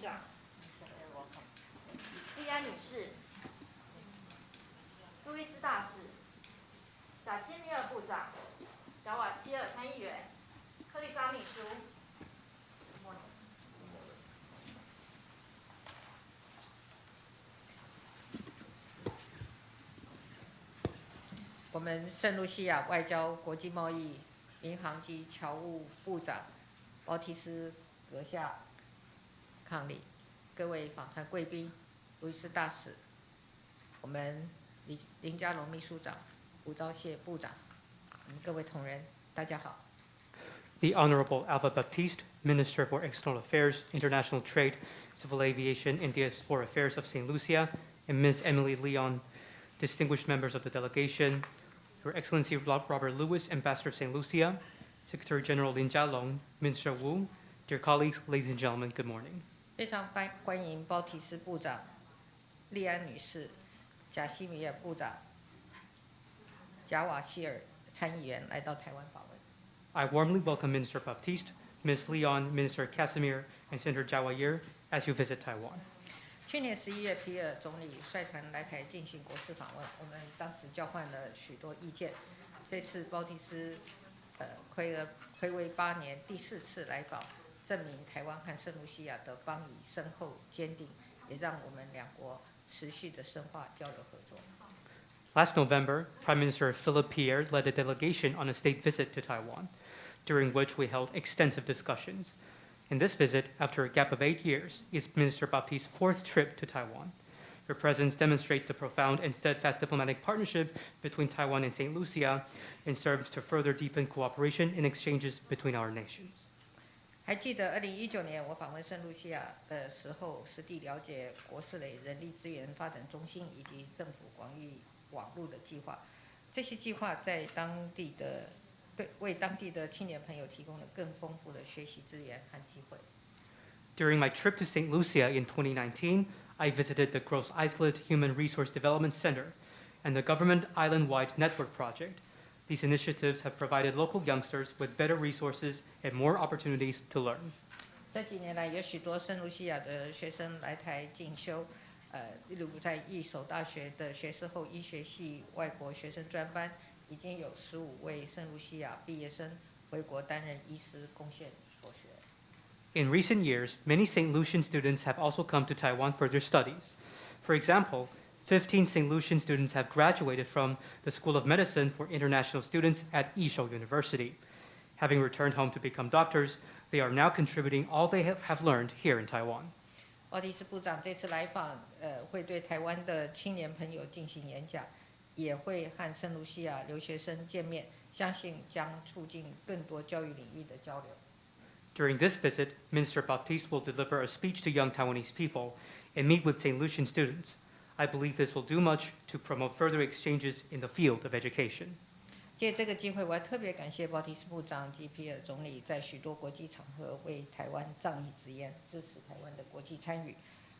长莉安女士、路易斯大使、贾西米尔部长、贾瓦希尔参议员、克利扎秘书。我们圣露西亚外交、国际贸易、民航及侨务部长包提斯阁下抗礼，各位访团贵宾、路易斯大使，我们林佳龙秘书长、吴钊燮部长，各位同仁，大家好。The Honorable Alva Baptiste, Minister for External Affairs, International Trade, Civil Aviation, and Diaspora Affairs of St. Lucia, and Ms. Emily Leon, distinguished members of the delegation, Your Excellency Robert Lewis, Ambassador of St. Lucia, Secretary General Lin Jialong, Minister Wu, dear colleagues, ladies and gentlemen, good morning. 非常欢迎包提斯部长、莉安女士、贾西米尔部长、贾瓦希尔参议员来到台湾访问。I warmly welcome Minister Baptiste, Ms. Leon, Minister Casimir, and Senator Jawahir as you visit Taiwan. 去年11月，皮尔总理率团来台进行国事访问，我们当时交换了许多意见。这次包提斯暌违8年第4次来访，证明台湾和圣露西亚的邦谊深厚坚定，也让我们两国持续的深化交流合作。Last November, Prime Minister Philip Pierre led a delegation on a state visit to Taiwan, during which we held extensive discussions. In this visit, after a gap of 8 years, is Minister Baptiste's 4th trip to Taiwan. Your presence demonstrates the profound and steadfast diplomatic partnership between Taiwan and St. Lucia and serves to further deepen cooperation and exchanges between our nations. 还记得2019年我访问圣露西亚的时候，实地了解国事垒人力资源发展中心以及政府广域网络的计划。这些计划在为当地的青年朋友提供了更丰富的学习资源和机会。During my trip to St. Lucia in 2019, I visited the Gross Islet Human Resource Development Center and the Government Island-Wide Network Project. These initiatives have provided local youngsters with better resources and more opportunities to learn. 这几年来，有许多圣露西亚的学生来台进修，例如在一所大学的学士后医学系外国学生专班，已经有15位圣露西亚毕业生回国担任医师，贡献所学。In recent years, many St. Lucian students have also come to Taiwan for their studies. For example, 15 St. Lucian students have graduated from the School of Medicine for International Students at Yishou University. Having returned home to become doctors, they are now contributing all they have learned here in Taiwan. 包提斯部长这次来访，会对台湾的青年朋友进行演讲，也会和圣露西亚留学生见面，相信将促进更多教育领域的交流。During this visit, Minister Baptiste will deliver a speech to young Taiwanese people and meet with St. Lucian students. I believe this will do much to promote further exchanges in the field of education. 借这个机会，我要特别感谢包提斯部长及皮尔总理在许多国际场合为台湾仗义直言，支持台湾的国际参与，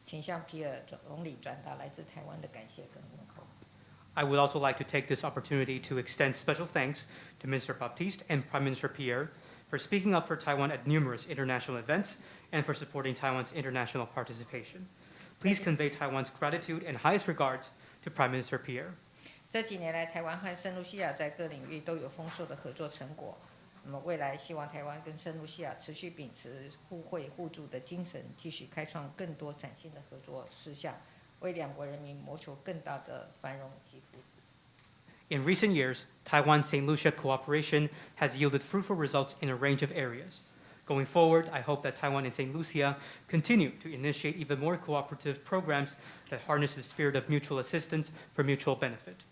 请向皮尔总理转达来自台湾的感谢跟问候。I would also like to take this opportunity to extend special thanks to Minister Baptiste and Prime Minister Pierre for speaking up for Taiwan at numerous international events and for supporting Taiwan's international participation. Please convey Taiwan's gratitude and highest regards to Prime Minister Pierre. 这几年来，台湾和圣露西亚在各领域都有丰硕的合作成果。那么未来希望台湾跟圣露西亚持续秉持互惠互助的精神，继续开创更多崭新的合作事项，为两国人民谋求更大的繁荣及福祉。In recent years, Taiwan-St. Lucia cooperation has yielded fruitful results in a range of areas. Going forward, I hope that Taiwan and St. Lucia continue to initiate even more cooperative programs that harness the spirit of mutual assistance for mutual benefit.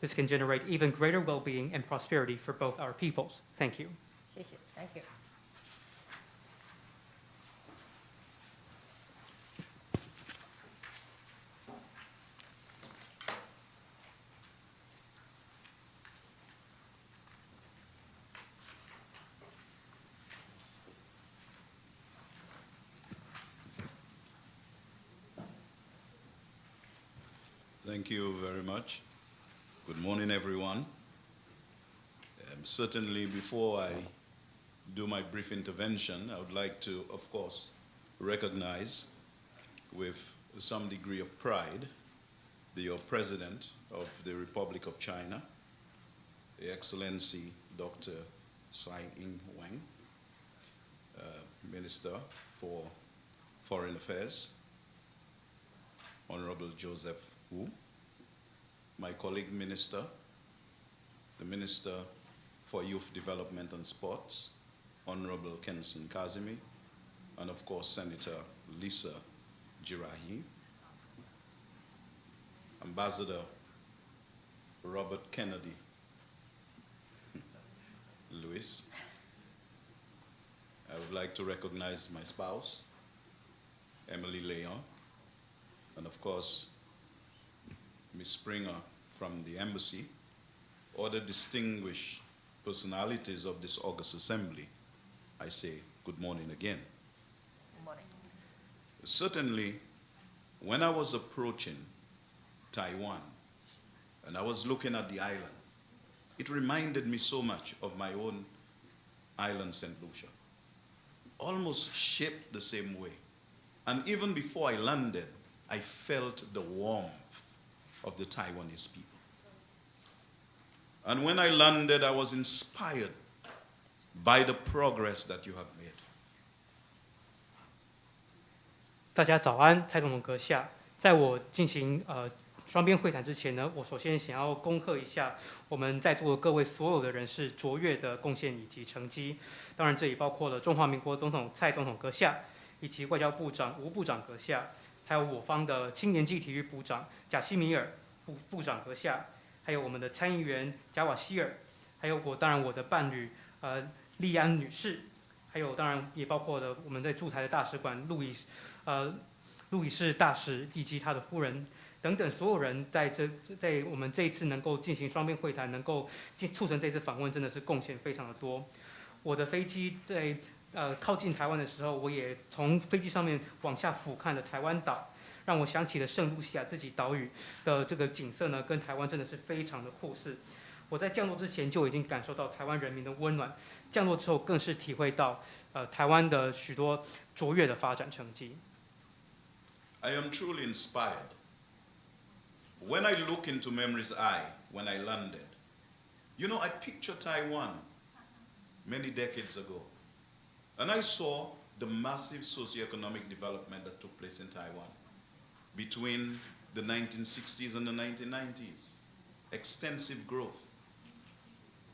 This can generate even greater well-being and prosperity for both our peoples. Thank you. 谢谢 ，Thank you。Thank you very much. Good morning, everyone. Certainly, before I do my brief intervention, I would like to, of course, recognize with some degree of pride the President of the Republic of China, Excellency Dr. Tsai Ing-wen, Minister for Foreign Affairs, Honorable Joseph Wu, my colleague minister, the Minister for Youth Development and Sports, Honorable Kenson Kazimi, and of course Senator Lisa Jirahi, Ambassador Robert Kennedy Lewis. I would like to recognize my spouse, Emily Leon, and of course, Ms. Springer from the embassy, other distinguished personalities of this August Assembly. I say good morning again. Good morning. Certainly, when I was approaching Taiwan, and I was looking at the island, it reminded me so much of my own island, St. Lucia. Almost shaped the same way. And even before I landed, I felt the warmth of the Taiwanese people. And when I landed, I was inspired by the progress that you have made. 大家早安，蔡总统阁下。在我进行双边会谈之前呢，我首先想要恭贺一下我们在座的各位所有的人士卓越的贡献以及成绩。当然，这也包括了中华民国总统蔡总统阁下，以及外交部长吴部长阁下，还有我方的青年暨体育部长贾西米尔部长阁下，还有我们的参议员贾瓦希尔，还有当然我的伴侣利安女士，还有当然也包括了我们在驻台的大使馆路易士大使以及他的夫人等等所有人在我们这一次能够进行双边会谈，能够促成这次访问，真的是贡献非常的多。我的飞机在靠近台湾的时候，我也从飞机上面往下俯瞰了台湾岛，让我想起了圣露西亚自己岛屿的这个景色呢，跟台湾真的是非常的互似。我在降落之前就已经感受到台湾人民的温暖，降落之后更是体会到台湾的许多卓越的发展成绩。I am truly inspired. When I look into memory's eye, when I landed, you know, I pictured Taiwan many decades ago. And I saw the massive socioeconomic development that took place in Taiwan between the 1960s and the 1990s. Extensive growth.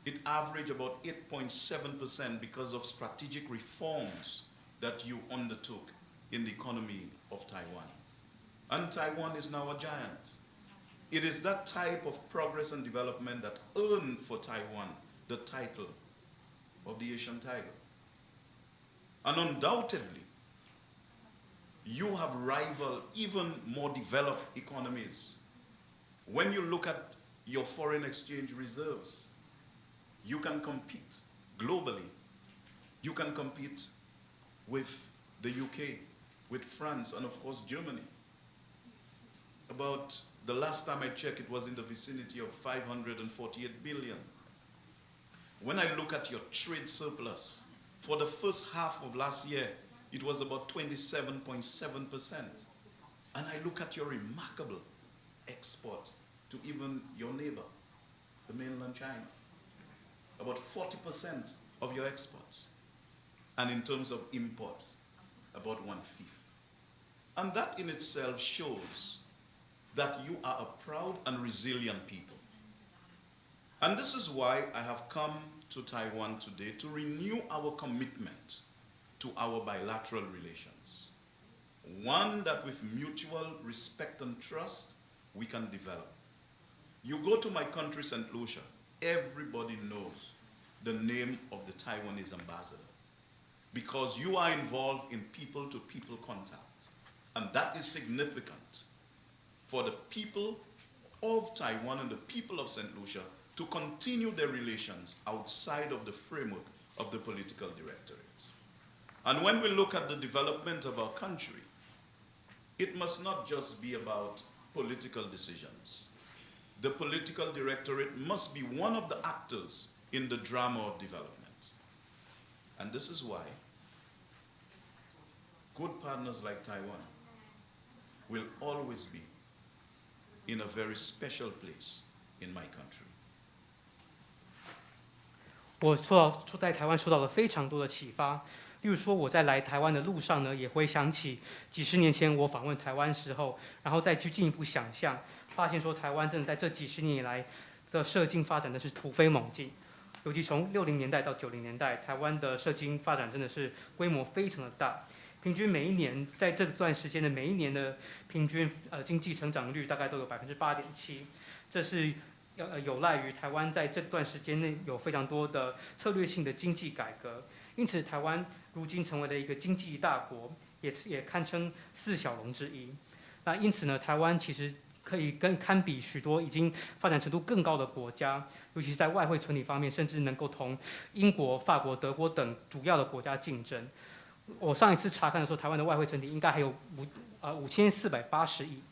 It averaged about 8.7% because of strategic reforms that you undertook in the economy of Taiwan. And Taiwan is now a giant. It is that type of progress and development that earned for Taiwan the title of the Asian Tiger. And undoubtedly, you have rivaled even more developed economies. When you look at your foreign exchange reserves, you can compete globally. You can compete with the UK, with France, and of course Germany. About the last time I checked, it was in the vicinity of 548 billion. When I look at your trade surplus, for the first half of last year, it was about 27.7%. And I look at your remarkable export to even your neighbor, the mainland China. About 40% of your exports. And in terms of import, about 1/5. And that in itself shows that you are a proud and resilient people. And this is why I have come to Taiwan today to renew our commitment to our bilateral relations. One that with mutual respect and trust, we can develop. You go to my country, St. Lucia, everybody knows the name of the Taiwanese ambassador because you are involved in people-to-people contact. And that is significant for the people of Taiwan and the people of St. Lucia to continue their relations outside of the framework of the political directorate. And when we look at the development of our country, it must not just be about political decisions. The political directorate must be one of the actors in the drama of development. And this is why good partners like Taiwan will always be in a very special place in my country. 我在台湾受到了非常多的启发，例如说我在来台湾的路上呢，也回想起几十年前我访问台湾时候，然后再去进一步想象，发现说台湾真的在这几十年以来的社经发展的是突飞猛进，尤其从60年代到90年代，台湾的社经发展真的是规模非常的大，平均每一年在这段时间的每一年的平均经济成长率大概都有8.7%，这是有赖于台湾在这段时间内有非常多的策略性的经济改革，因此台湾如今成为了一个经济大国，也堪称4小龙之一。那因此呢，台湾其实可以堪比许多已经发展程度更高的国家，尤其是在外汇存底方面，甚至能够同英国、法国、德国等主要的国家竞争。我上一次查看的时候，台湾的外汇存底应该还有5480亿。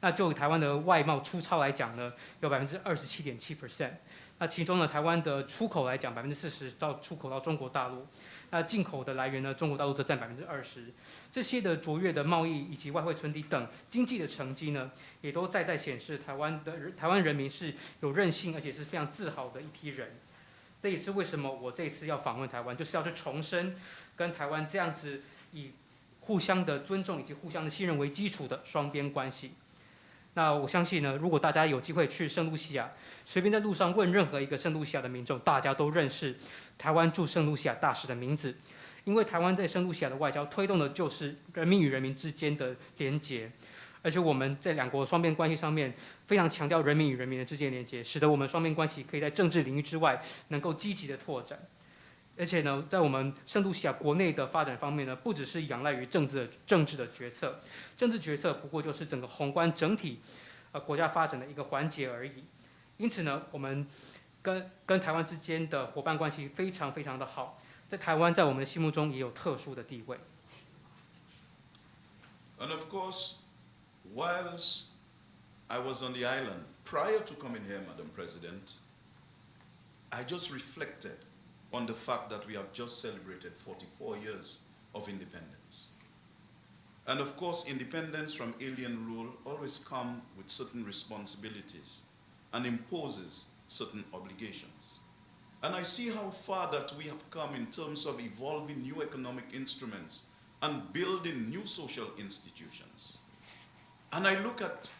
那就台湾的外贸出超来讲呢，有27.7%。那其中呢，台湾的出口来讲40%到出口到中国大陆，那进口的来源呢，中国大陆则占20%。这些的卓越的贸易以及外汇存底等经济的成绩呢，也都在显示台湾人民是有韧性，而且是非常自豪的一批人。这也是为什么我这一次要访问台湾，就是要去重申跟台湾这样子以互相的尊重以及互相的信任为基础的双边关系。那我相信呢，如果大家有机会去圣露西亚，随便在路上问任何一个圣露西亚的民众，大家都认识台湾驻圣露西亚大使的名字，因为台湾在圣露西亚的外交推动的就是人民与人民之间的连结，而且我们在两国双边关系上面非常强调人民与人民的之间的连结，使得我们双边关系可以在政治领域之外能够积极的拓展。而且呢，在我们圣露西亚国内的发展方面呢，不只是仰赖于政治的决策，政治决策不过就是整个宏观整体国家发展的一个环节而已。因此呢，我们跟台湾之间的伙伴关系非常非常的好，在台湾在我们的心目中也有特殊的地位。And of course, whilst I was on the island prior to coming here, Madam President, I just reflected on the fact that we have just celebrated 44 years of independence. And of course, independence from alien rule always comes with certain responsibilities and imposes certain obligations. And I see how far that we have come in terms of evolving new economic instruments and building new social institutions. And I look at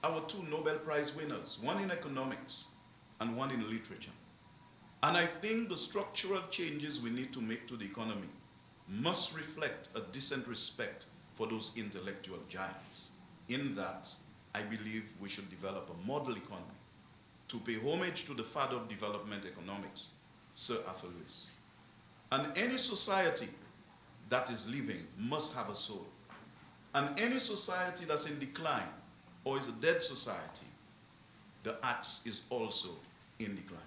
our 2 Nobel Prize winners, one in economics and one in literature. And I think the structural changes we need to make to the economy must reflect a decent respect for those intellectual giants. In that, I believe we should develop a model economy to pay homage to the father of development economics, Sir Arthur Lewis. And any society that is living must have a soul. And any society that's in decline or is a dead society, the axe is also in decline.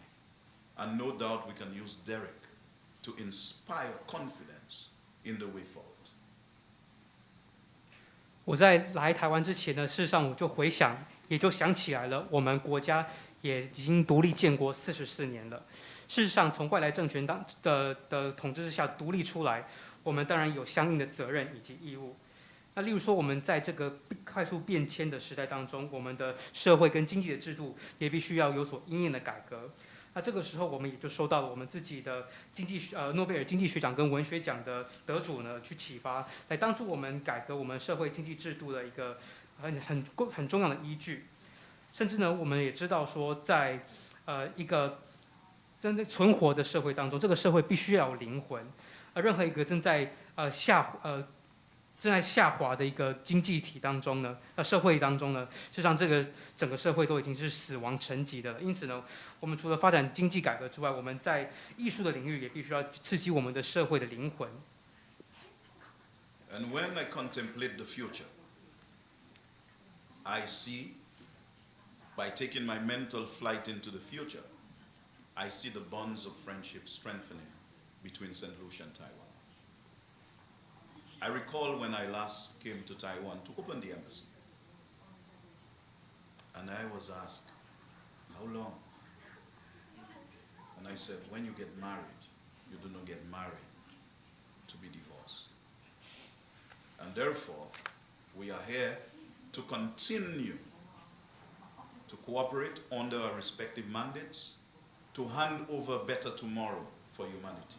And no doubt we can use Derek to inspire confidence in the way forward. 我在来台湾之前呢，事实上我就回想，也就想起来了，我们国家也已经独立建国44年了。事实上，从外来政权的统治之下独立出来，我们当然有相应的责任以及义务。那例如说，我们在这个快速变迁的时代当中，我们的社会跟经济的制度也必须要有所因应的改革。那这个时候，我们也就受到了我们自己的诺贝尔经济学奖跟文学奖的得主呢去启发，来当初我们改革我们社会经济制度的一个很重要的依据。甚至呢，我们也知道说，在一个真正存活的社会当中，这个社会必须要有灵魂，而任何一个正在下滑的一个经济体当中呢，社会当中呢，事实上这个整个社会都已经是死亡沉寂的了。因此呢，我们除了发展经济改革之外，我们在艺术的领域也必须要刺激我们的社会的灵魂。And when I contemplate the future, I see, by taking my mental flight into the future, I see the bonds of friendship strengthening between St. Lucia and Taiwan. I recall when I last came to Taiwan to open the embassy, and I was asked, how long? And I said, when you get married, you do not get married to be divorced. And therefore, we are here to continue to cooperate under our respective mandates to hand over a better tomorrow for humanity.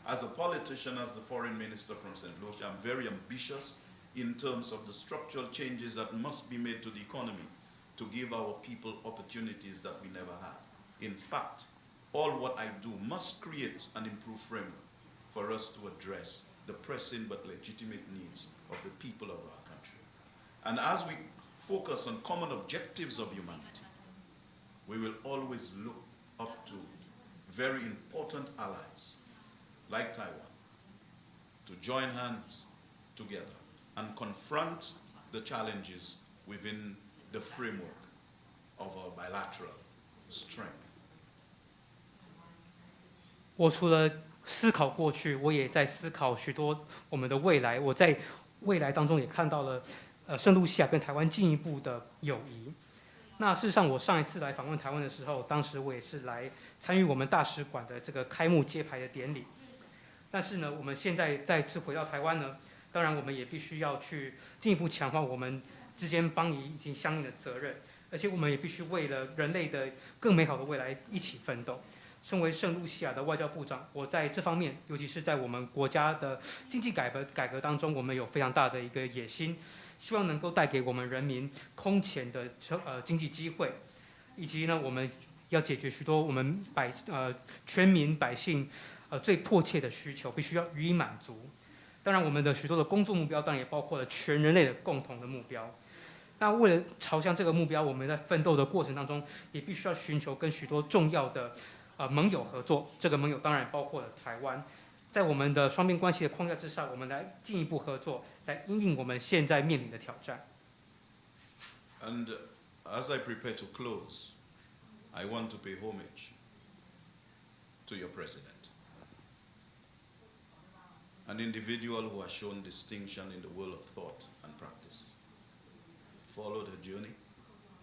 As a politician, as the foreign minister from St. Lucia, I'm very ambitious in terms of the structural changes that must be made to the economy to give our people opportunities that we never had. In fact, all what I do must create an improved framework for us to address the pressing but legitimate needs of the people of our country. And as we focus on common objectives of humanity, we will always look up to very important allies like Taiwan to join hands together and confront the challenges within the framework of our bilateral strength. 我除了思考过去，我也在思考许多我们的未来。我在未来当中也看到了，圣露西亚跟台湾进一步的友谊。那事实上，我上一次来访问台湾的时候，当时我也是来参与我们大使馆的这个开幕揭牌的典礼。但是呢，我们现在再次回到台湾呢，当然我们也必须要去进一步强化我们之间邦谊以及相应的责任，而且我们也必须为了人类的更美好的未来一起奋斗。身为圣露西亚的外交部长，我在这方面，尤其是在我们国家的经济改革当中，我们有非常大的一个野心，希望能够带给我们人民空前的经济机会，以及呢，我们要解决许多我们全民百姓最迫切的需求，必须要予以满足。当然，我们的许多的工作目标，当然也包括了全人类的共同的目标。那为了朝向这个目标，我们在奋斗的过程当中，也必须要寻求跟许多重要的盟友合作。这个盟友当然包括了台湾。在我们的双边关系的框架之上，我们来进一步合作，来因应我们现在面临的挑战。And as I prepare to close, I want to pay homage to your president, an individual who has shown distinction in the world of thought and practice, followed her journey,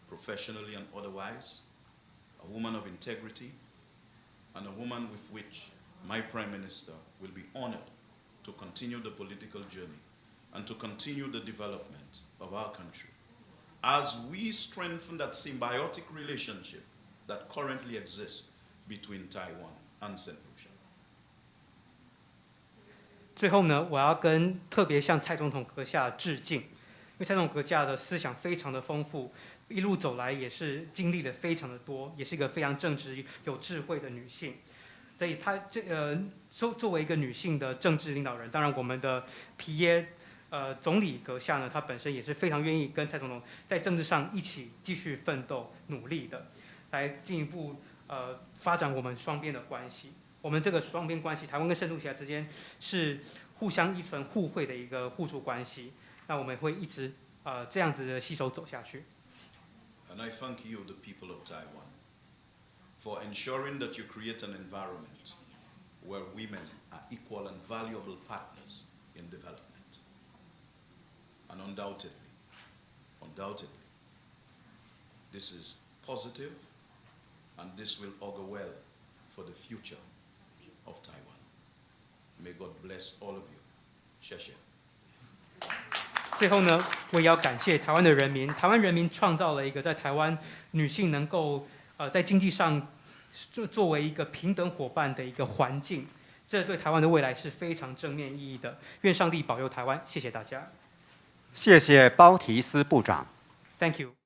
professionally and otherwise, a woman of integrity, and a woman with which my Prime Minister will be honored to continue the political journey and to continue the development of our country as we strengthen that symbiotic relationship that currently exists between Taiwan and St. Lucia. 最后呢，我要特别向蔡总统阁下致敬，因为蔡总统阁下的思想非常的丰富，一路走来也是经历了非常的多，也是一个非常正直有智慧的女性。所以她作为一个女性的政治领导人，当然我们的皮耶总理阁下呢，她本身也是非常愿意跟蔡总统在政治上一起继续奋斗努力的，来进一步发展我们双边的关系。我们这个双边关系，台湾跟圣露西亚之间是互相依存互惠的一个互助关系。那我们会一直这样子的携手走下去。And I thank you, the people of Taiwan, for ensuring that you create an environment where women are equal and valuable partners in development. And undoubtedly, this is positive, and this will augur well for the future of Taiwan. May God bless all of you. 谢谢。最后呢，我也要感谢台湾的人民。台湾人民创造了一个在台湾女性能够在经济上作为一个平等伙伴的一个环境，这对台湾的未来是非常正面意义的。愿上帝保佑台湾，谢谢大家。谢谢包提斯部长。Thank you.